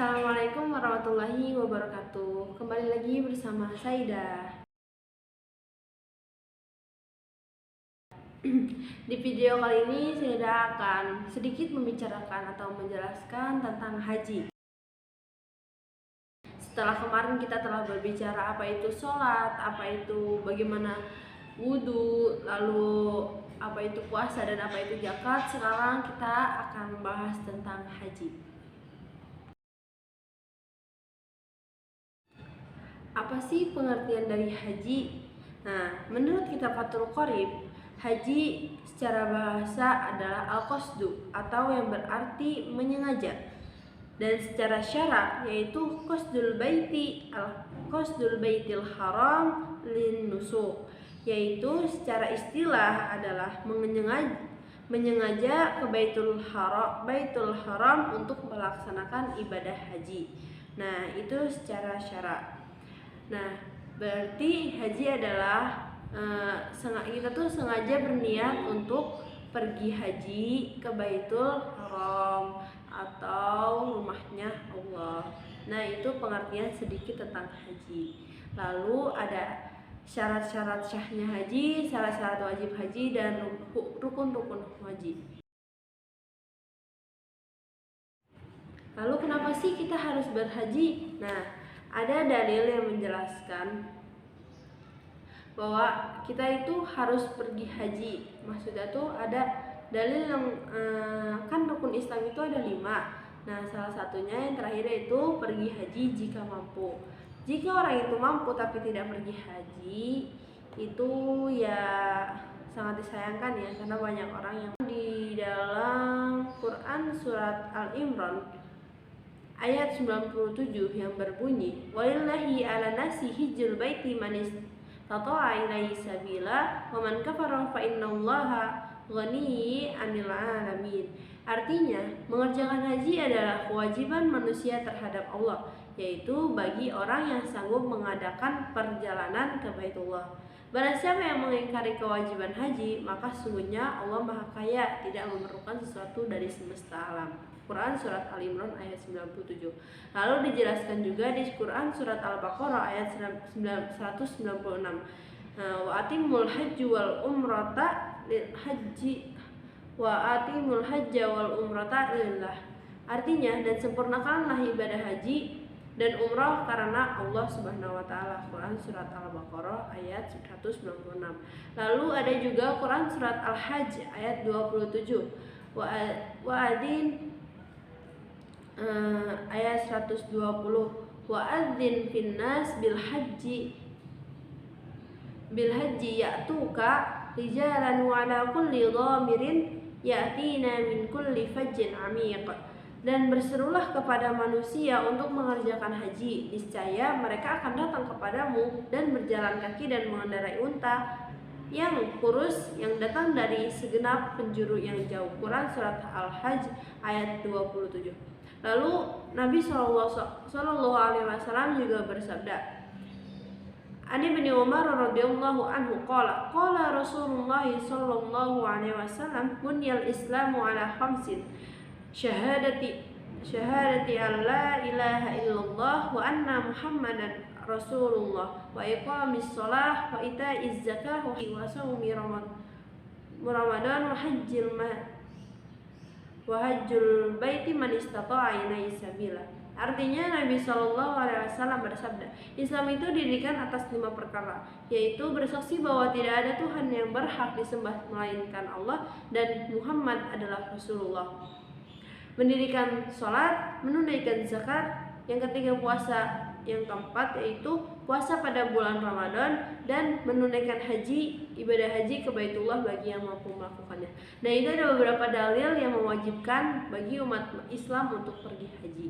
Assalamualaikum warahmatullahi wabarakatuh. Kembali lagi bersama Saida. Di video kali ini Saida akan sedikit membicarakan atau menjelaskan tentang haji. Setelah kemarin kita telah berbicara apa itu sholat, apa itu bagaimana wudhu, lalu apa itu puasa dan apa itu zakat. Sekarang kita akan membahas tentang haji. Apa sih pengertian dari haji? Nah, menurut kitab Fathul Qorib, haji secara bahasa adalah al-qasdu atau yang berarti menyengaja. Dan secara syara yaitu qasdul baitil haram lin nusuk, yaitu secara istilah adalah menyengaja ke baitul haram untuk melaksanakan ibadah haji. Nah, itu secara syara. Nah, berarti haji adalah kita tuh sengaja berniat untuk pergi haji ke Baitul Haram atau rumahnya Allah. Nah, itu pengertian sedikit tentang haji. Lalu ada syarat-syarat syahnya haji, syarat-syarat wajib haji, dan rukun-rukun haji. Lalu kenapa sih kita harus berhaji? Nah, ada dalil yang menjelaskan bahwa kita itu harus pergi haji. Maksudnya tuh ada dalil yang kan rukun Islam itu ada 5. Nah, salah satunya yang terakhir itu pergi haji jika mampu. Jika orang itu mampu tapi tidak pergi haji, itu ya sangat disayangkan ya, karena banyak orang yang di dalam Quran surat Al-Imran ayat 97 yang berbunyi, walillahi ala nasi hijjul baiti man istata'a ilaihi sabila wa man kafara fa innallaha ghaniyun 'anil 'alamin. Artinya, mengerjakan haji adalah kewajiban manusia terhadap Allah, yaitu bagi orang yang sanggup mengadakan perjalanan ke Baitullah. Barang siapa yang mengingkari kewajiban haji, maka sesungguhnya Allah Maha Kaya, tidak memerlukan sesuatu dari semesta alam. Quran surat Al-Imran ayat 97. Lalu dijelaskan juga di Quran surat Al-Baqarah ayat 196. Wa atimul hajji wal umrata lil haji wa atimul hajja wal umrata lillah. Artinya, dan sempurnakanlah ibadah haji dan umrah karena Allah Subhanahu wa taala. Quran surat Al-Baqarah ayat 196. Lalu ada juga Quran surat Al-Hajj ayat 27. Wa adin ayat 120, wa adzin finnas bil haji ya'tuka rijalan wa ala kulli dhamirin ya'tina min kulli fajjin 'amiq. Dan berserulah kepada manusia untuk mengerjakan haji, niscaya mereka akan datang kepadamu dan berjalan kaki dan mengendarai unta yang kurus yang datang dari segenap penjuru yang jauh. Quran surat Al-Hajj ayat 27. Lalu Nabi Shallallahu Alaihi Wasallam juga bersabda, Ani bin Umar radhiyallahu anhu qala Rasulullah Shallallahu Alaihi Wasallam bunyal Islamu ala khamsin syahadati an la ilaha illallah wa anna Muhammadan Rasulullah wa iqamis shalah wa ita'iz zakah wa shaumi Ramadan wa hajjul baiti man istata'a ilaihi sabila. Artinya Nabi Shallallahu Alaihi Wasallam bersabda, Islam itu didirikan atas 5 perkara, yaitu bersaksi bahwa tidak ada Tuhan yang berhak disembah melainkan Allah dan Muhammad adalah Rasulullah, mendirikan sholat, menunaikan zakat, yang ketiga puasa, yang keempat yaitu puasa pada bulan Ramadan, dan menunaikan ibadah haji ke Baitullah bagi yang mampu melakukannya. Nah, itu ada beberapa dalil yang mewajibkan bagi umat Islam untuk pergi haji.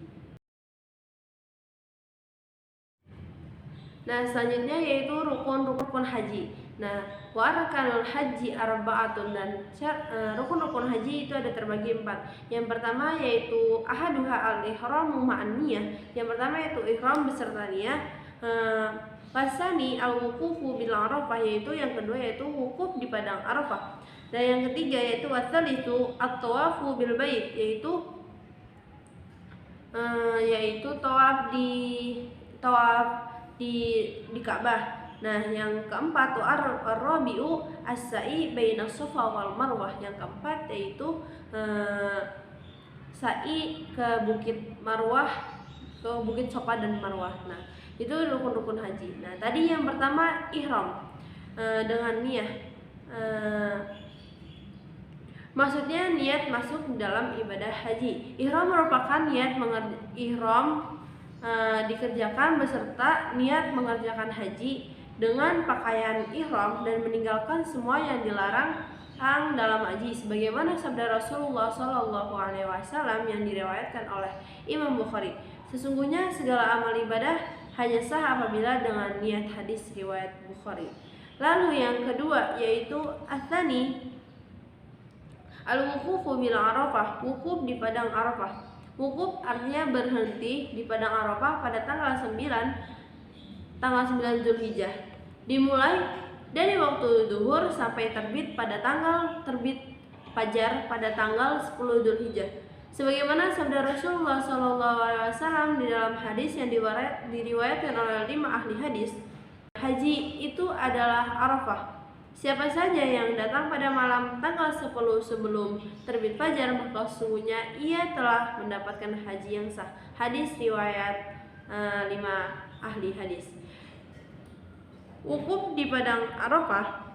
Nah, selanjutnya yaitu rukun haji. Nah, wa arkanul haji arba'atun, dan rukun-rukun haji itu ada terbagi 4. Yang pertama yaitu ahaduha al-ihramu ma'an niyah. Yang pertama yaitu ihram beserta niyah. Wasani al-wuqufu bil Arafah, yaitu yang kedua yaitu wukuf di padang Arafah. Dan yang ketiga yaitu wasalisu at-tawafu bil bait, yaitu yaitu tawaf di Ka'bah. Nah, yang keempat tuh ar-rabi'u as-sa'i baina Shafa wal Marwah. Yang keempat yaitu sa'i ke Bukit Marwah, ke Bukit Shafa dan Marwah. Nah, itu rukun-rukun haji. Nah, tadi yang pertama ihram dengan niat. Maksudnya niat masuk dalam ibadah haji. Ihram merupakan niat dikerjakan beserta niat mengerjakan haji dengan pakaian ihram dan meninggalkan semua yang dilarang dalam haji, sebagaimana sabda Rasulullah SAW yang diriwayatkan oleh Imam Bukhari. Sesungguhnya segala amal ibadah hanya sah apabila dengan niat. Hadis riwayat Bukhari. Lalu yang kedua yaitu atsani al-wuqufu bil Arafah, wukuf di padang Arafah. Wukuf artinya berhenti di padang Arafah pada tanggal 9 Zulhijjah. Dimulai dari waktu zuhur sampai terbit fajar pada tanggal 10 Zulhijjah. Sebagaimana sabda Rasulullah SAW di dalam hadis yang diriwayatkan oleh 5 ahli hadis, haji itu adalah Arafah. Siapa saja yang datang pada malam tanggal 10 sebelum terbit fajar, maka sesungguhnya ia telah mendapatkan haji yang sah. Hadis riwayat 5 ahli hadis. Wukuf di padang Arafah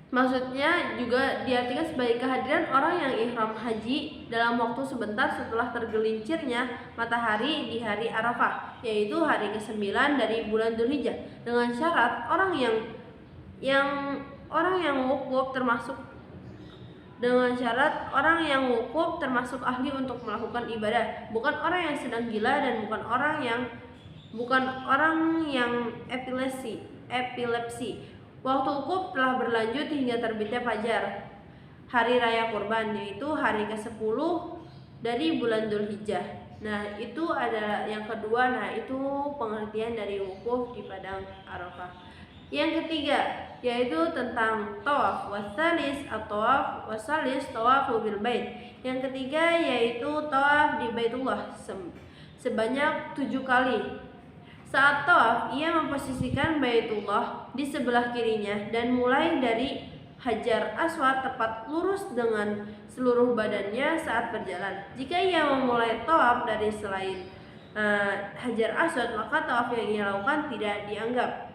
maksudnya juga diartikan sebagai kehadiran orang yang ihram haji dalam waktu sebentar setelah tergelincirnya matahari di hari Arafah, yaitu hari ke-9 dari bulan Dzulhijjah, dengan syarat orang yang wukuf termasuk ahli untuk melakukan ibadah, bukan orang yang sedang gila dan bukan orang yang epilepsi. Waktu wukuf telah berlanjut hingga terbitnya fajar hari raya kurban, yaitu hari ke-10 dari bulan Dzulhijjah. Nah, itu adalah yang kedua. Nah, itu pengertian dari wukuf di padang Arafah. Yang ketiga yaitu tentang tawaf wasalis tawaf bil bait. Yang ketiga yaitu tawaf di Baitullah sebanyak 7 kali. Saat tawaf, ia memposisikan Baitullah di sebelah kirinya dan mulai dari Hajar Aswad tepat lurus dengan seluruh badannya saat berjalan. Jika ia memulai tawaf dari selain Hajar Aswad, maka tawaf yang ia lakukan tidak dianggap.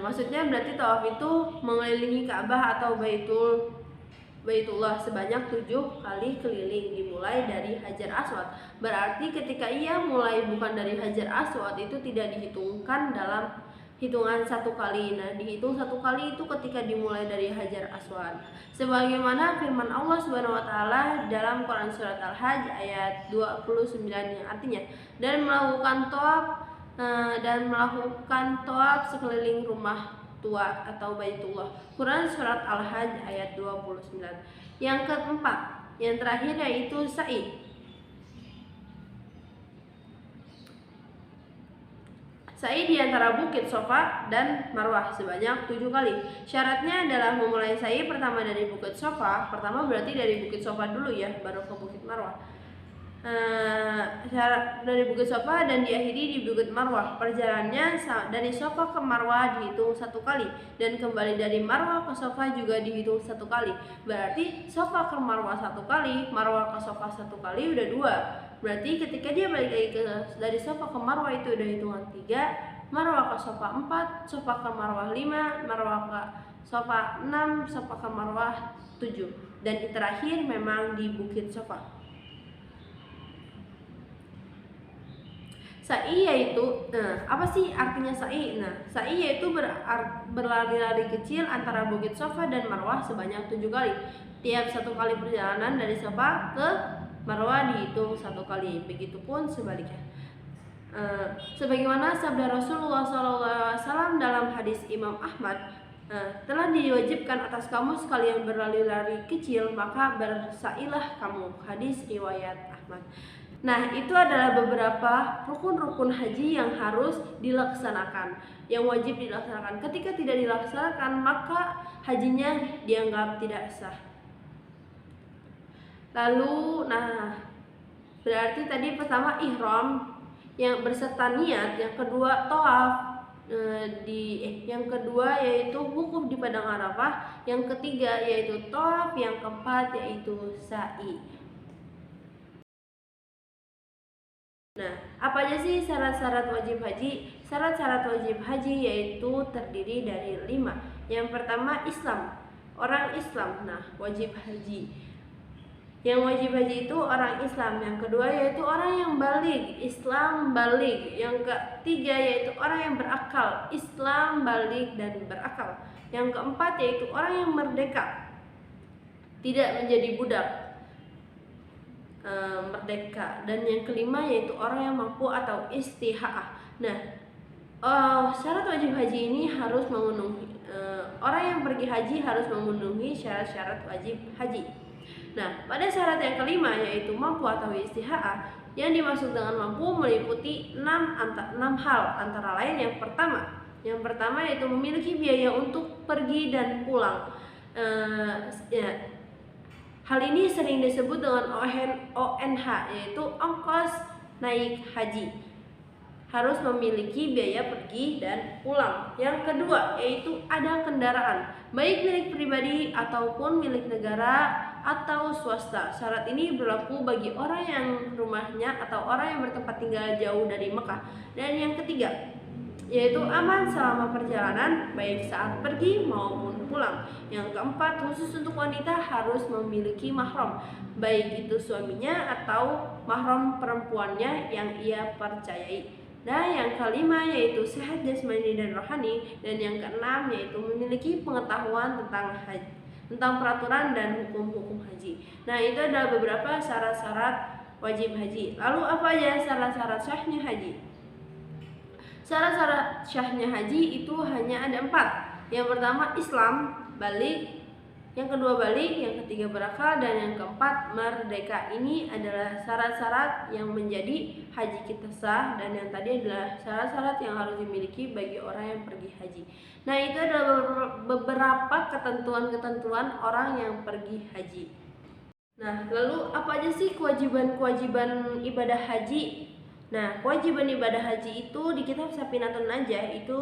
Maksudnya berarti tawaf itu mengelilingi Ka'bah atau Baitullah sebanyak 7 kali keliling, dimulai dari Hajar Aswad. Berarti ketika ia mulai bukan dari Hajar Aswad itu tidak dihitungkan dalam hitungan 1 kali. Nah, dihitung 1 kali itu ketika dimulai dari Hajar Aswad. Sebagaimana firman Allah Subhanahu wa taala dalam Quran surat Al-Hajj ayat 29 yang artinya dan melakukan tawaf sekeliling rumah tua atau Baitullah. Quran surat Al-Hajj ayat 29. Yang keempat, yang terakhir yaitu sa'i. Sa'i di antara Bukit Shafa dan Marwah sebanyak 7 kali. Syaratnya adalah memulai sa'i pertama dari Bukit Shafa. Pertama berarti dari Bukit Shafa dulu ya, baru ke Bukit Marwah. Syarat dari Bukit Shafa dan diakhiri di Bukit Marwah. Perjalanannya dari Shafa ke Marwah dihitung 1 kali dan kembali dari Marwah ke Shafa juga dihitung 1 kali. Berarti Shafa ke Marwah 1 kali, Marwah ke Shafa 1 kali udah 2. Berarti ketika dia balik lagi dari Shafa ke Marwah itu udah hitungan 3, Marwah ke Shafa 4, Shafa ke Marwah 5, Marwah ke Shafa 6, Shafa ke Marwah 7. Dan terakhir memang di Bukit Shafa. Sa'i yaitu, apa sih artinya sa'i? Nah, sa'i yaitu berlari-lari kecil antara Bukit Shafa dan Marwah sebanyak 7 kali. Tiap 1 kali perjalanan dari Shafa ke Marwah dihitung 1 kali. Begitupun sebaliknya. Sebagaimana sabda Rasulullah SAW dalam hadis Imam Ahmad, telah diwajibkan atas kamu sekalian berlari-lari kecil, maka bersa'ilah kamu. Hadis riwayat Ahmad. Nah, itu adalah beberapa rukun-rukun haji yang harus dilaksanakan, yang wajib dilaksanakan. Ketika tidak dilaksanakan, maka hajinya dianggap tidak sah. Lalu, berarti tadi pertama ihram yang berserta niat, yang kedua tawaf, yang kedua yaitu wukuf di padang Arafah, yang ketiga yaitu tawaf, yang keempat yaitu sa'i. Nah, apa aja sih syarat-syarat wajib haji? Syarat-syarat wajib haji yaitu terdiri dari 5. Yang pertama Islam, orang Islam. Nah, wajib haji. Yang wajib haji itu orang Islam. Yang kedua yaitu orang yang baligh, Islam baligh. Yang ketiga yaitu orang yang berakal, Islam baligh dan berakal. Yang keempat yaitu orang yang merdeka, tidak menjadi budak, merdeka. Dan yang kelima yaitu orang yang mampu atau istiha'ah. Nah, syarat wajib haji ini harus memenuhi, orang yang pergi haji harus memenuhi syarat-syarat wajib haji. Nah, pada syarat yang kelima yaitu mampu atau istiha'ah, yang dimaksud dengan mampu meliputi 6 hal, antara lain yang pertama yaitu memiliki biaya untuk pergi dan pulang. Hal ini sering disebut dengan ONH, yaitu ongkos naik haji. Harus memiliki biaya pergi dan pulang. Yang kedua yaitu ada kendaraan, baik milik pribadi ataupun milik negara atau swasta. Syarat ini berlaku bagi orang yang rumahnya atau orang yang bertempat tinggal jauh dari Mekah. Dan yang ketiga yaitu aman selama perjalanan, baik saat pergi maupun pulang. Yang keempat, khusus untuk wanita harus memiliki mahram, baik itu suaminya atau mahram perempuannya yang ia percayai. Nah, yang kelima yaitu sehat jasmani dan rohani. Dan yang keenam yaitu memiliki pengetahuan tentang peraturan dan hukum-hukum haji. Nah, itu adalah beberapa syarat-syarat wajib haji. Lalu apa aja syarat-syarat syahnya haji? Syarat-syarat syahnya haji itu hanya ada 4. Yang pertama Islam, baligh. Yang kedua baligh, yang ketiga berakal, dan yang keempat merdeka. Ini adalah syarat-syarat yang menjadi haji kita sah, dan yang tadi adalah syarat-syarat yang harus dimiliki bagi orang yang pergi haji. Nah, itu adalah beberapa ketentuan-ketentuan orang yang pergi haji. Nah, lalu apa aja sih kewajiban-kewajiban ibadah haji? Nah, kewajiban ibadah haji itu di kitab Safinatun Najah itu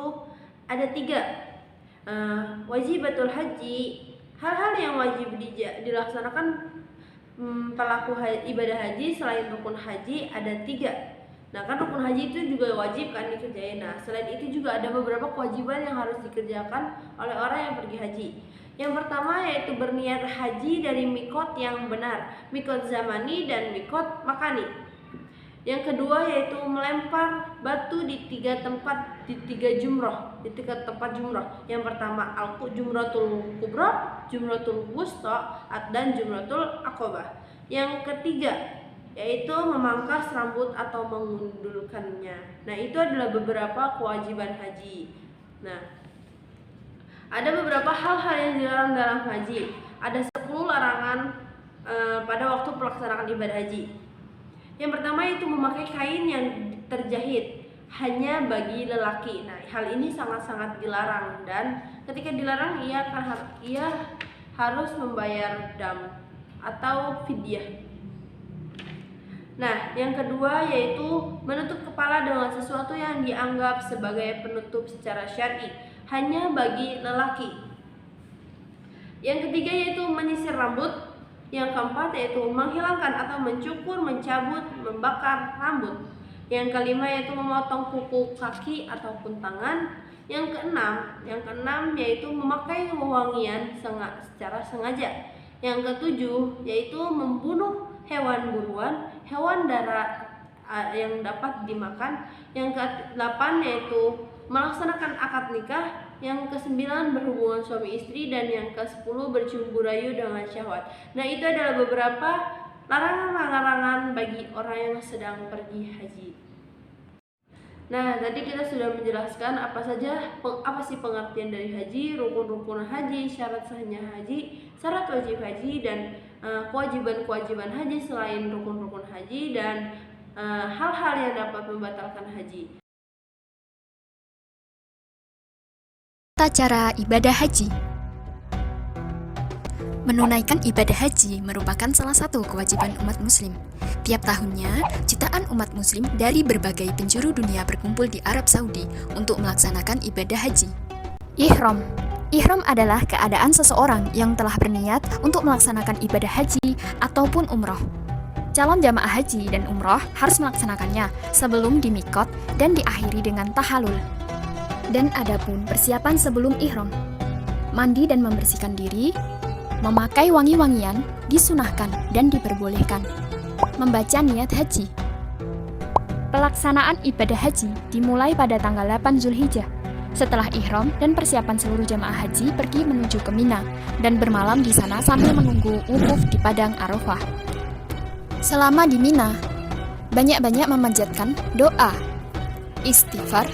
ada 3. Wajibatul haji, hal-hal yang wajib dilaksanakan pelaku ibadah haji selain rukun haji ada 3. Nah, kan rukun haji itu juga wajib kan dikerjain. Nah, selain itu juga ada beberapa kewajiban yang harus dikerjakan oleh orang yang pergi haji. Yang pertama yaitu berniat haji dari mikot yang benar, mikot zamani dan mikot makani. Yang kedua yaitu melempar batu di 3 tempat, di 3 tempat jumroh. Yang pertama jumratul kubra, jumratul wusta, dan jumratul aqabah. Yang ketiga yaitu memangkas rambut atau mengundulkannya. Nah, itu adalah beberapa kewajiban haji. Nah, ada beberapa hal-hal yang dilarang dalam haji. Ada 10 larangan pada waktu pelaksanaan ibadah haji. Yang pertama itu memakai kain yang terjahit hanya bagi lelaki. Nah, hal ini sangat-sangat dilarang, dan ketika dilarang ia harus membayar dam atau fidyah. Nah, yang kedua yaitu menutup kepala dengan sesuatu yang dianggap sebagai penutup secara syar'i hanya bagi lelaki. Yang ketiga yaitu menyisir rambut. Yang keempat yaitu menghilangkan atau mencukur, mencabut, membakar rambut. Yang kelima yaitu memotong kuku kaki ataupun tangan. Yang keenam yaitu memakai wewangian secara sengaja. Yang ketujuh yaitu membunuh hewan buruan, hewan darat yang dapat dimakan. Yang ke-8 yaitu melaksanakan akad nikah. Yang ke-9 berhubungan suami istri, dan yang ke-10 bercumbu rayu dengan syahwat. Nah, itu adalah beberapa larangan-larangan bagi orang yang sedang pergi haji. Nah, tadi kita sudah menjelaskan apa sih pengertian dari haji, rukun-rukun haji, syarat sahnya haji, syarat wajib haji, dan kewajiban-kewajiban haji selain rukun-rukun haji, dan hal-hal yang dapat membatalkan haji. Tata cara ibadah haji. Menunaikan ibadah haji merupakan salah satu kewajiban umat muslim. Tiap tahunnya, jutaan umat muslim dari berbagai penjuru dunia berkumpul di Arab Saudi untuk melaksanakan ibadah haji. Ihram. Ihram adalah keadaan seseorang yang telah berniat untuk melaksanakan ibadah haji ataupun umroh. Calon jamaah haji dan umroh harus melaksanakannya sebelum dimikot dan diakhiri dengan tahalul. Dan adapun persiapan sebelum ihram, mandi dan membersihkan diri, memakai wangi-wangian disunahkan dan diperbolehkan. Membaca niat haji. Pelaksanaan ibadah haji dimulai pada tanggal 8 Zulhijjah. Setelah ihram dan persiapan seluruh jamaah haji pergi menuju ke Mina dan bermalam di sana sambil menunggu wukuf di padang Arafah. Selama di Mina, banyak-banyak memanjatkan doa, istighfar,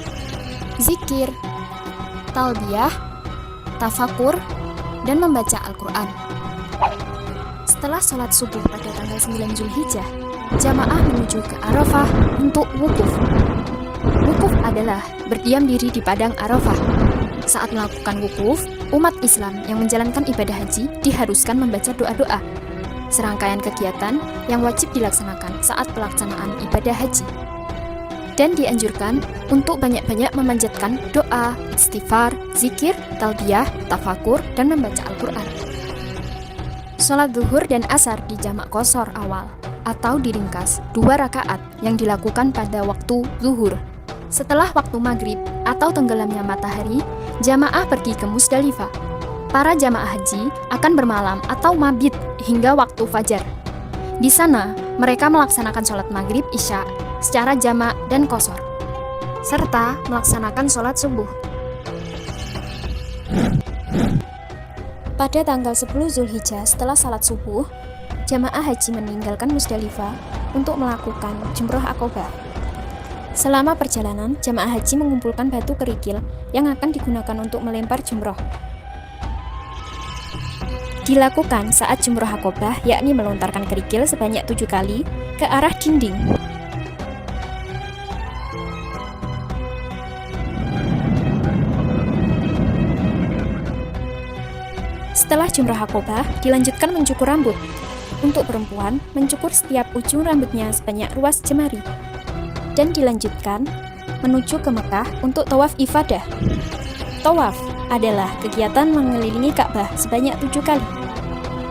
zikir, talbiyah, tafakur, dan membaca Al-Quran. Setelah sholat subuh pada tanggal 9 Zulhijjah, jamaah menuju ke Arafah untuk wukuf. Wukuf adalah berdiam diri di padang Arafah. Saat melakukan wukuf, umat Islam yang menjalankan ibadah haji diharuskan membaca doa-doa, serangkaian kegiatan yang wajib dilaksanakan saat pelaksanaan ibadah haji. Dan dianjurkan untuk banyak-banyak memanjatkan doa, istighfar, zikir, talbiyah, tafakur, dan membaca Al-Quran. Sholat zuhur dan asar di jamak qashar awal atau diringkas 2 rakaat yang dilakukan pada waktu zuhur. Setelah waktu maghrib atau tenggelamnya matahari, jamaah pergi ke Musdalifah. Para jamaah haji akan bermalam atau mabit hingga waktu fajar. Di sana, mereka melaksanakan sholat maghrib isya secara jamak dan qashar, serta melaksanakan sholat subuh. Pada tanggal 10 Zulhijjah setelah salat subuh, jamaah haji meninggalkan Musdalifah untuk melakukan jumroh Aqobah. Selama perjalanan, jamaah haji mengumpulkan batu kerikil yang akan digunakan untuk melempar jumroh. Dilakukan saat jumroh Aqobah, yakni melontarkan kerikil sebanyak 7 kali ke arah dinding. Setelah jumroh Aqobah, dilanjutkan mencukur rambut. Untuk perempuan, mencukur setiap ujung rambutnya sebanyak ruas jemari. Dan dilanjutkan menuju ke Mekah untuk tawaf ifadah. Tawaf adalah kegiatan mengelilingi Ka'bah sebanyak 7 kali.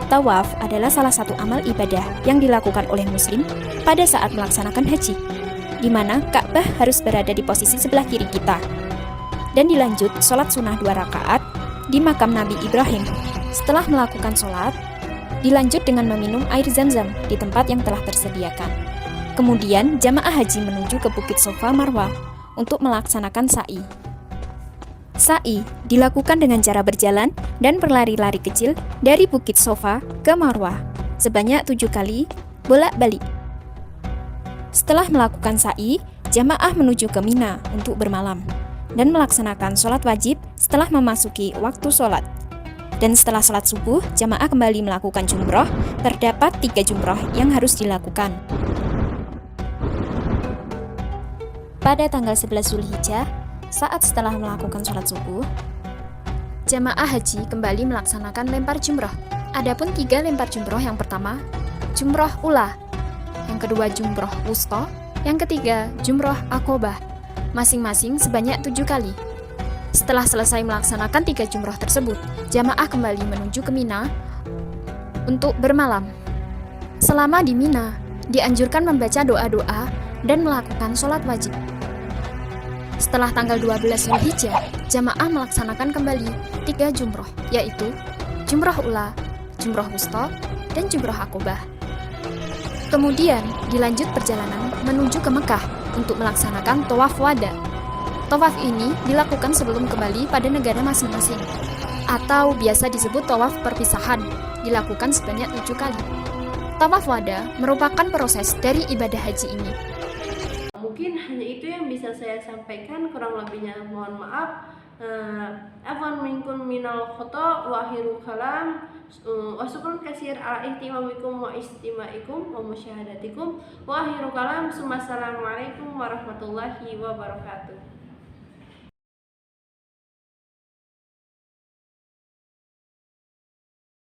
Tawaf adalah salah satu amal ibadah yang dilakukan oleh muslim pada saat melaksanakan haji, di mana Ka'bah harus berada di posisi sebelah kiri kita. Dan dilanjut sholat sunnah 2 rakaat di makam Nabi Ibrahim. Setelah melakukan sholat, dilanjut dengan meminum air zam-zam di tempat yang telah tersediakan. Kemudian jamaah haji menuju ke Bukit Sofa Marwah untuk melaksanakan sa'i. Sa'i dilakukan dengan cara berjalan dan berlari-lari kecil dari Bukit Sofa ke Marwah sebanyak 7 kali bolak-balik. Setelah melakukan sa'i, jamaah menuju ke Mina untuk bermalam dan melaksanakan sholat wajib setelah memasuki waktu sholat. Dan setelah sholat subuh, jamaah kembali melakukan jumroh. Terdapat 3 jumroh yang harus dilakukan. Pada tanggal 11 Zulhijjah, saat setelah melakukan sholat subuh, jamaah haji kembali melaksanakan lempar jumroh. Adapun 3 lempar jumroh, yang pertama, jumroh ula, yang kedua jumroh wusta, yang ketiga jumroh Aqobah, masing-masing sebanyak 7 kali. Setelah selesai melaksanakan 3 jumroh tersebut, jamaah kembali menuju ke Mina untuk bermalam. Selama di Mina, dianjurkan membaca doa-doa dan melakukan sholat wajib. Setelah tanggal 12 Zulhijjah, jamaah melaksanakan kembali 3 jumroh, yaitu jumroh ula, jumroh wusta, dan jumroh Aqobah. Kemudian dilanjut perjalanan menuju ke Mekah untuk melaksanakan tawaf wada. Tawaf ini dilakukan sebelum kembali pada negara masing-masing, atau biasa disebut tawaf perpisahan, dilakukan sebanyak 7 kali. Tawaf wada merupakan proses dari ibadah haji ini. Mungkin hanya itu yang bisa saya sampaikan, kurang lebihnya mohon maaf. Afwan minkum minal khata wa akhiru kalam wa syukran katsir ala ihtimamikum wa istimaikum wa musyahadatikum wa akhiru kalam. Assalamualaikum warahmatullahi wabarakatuh.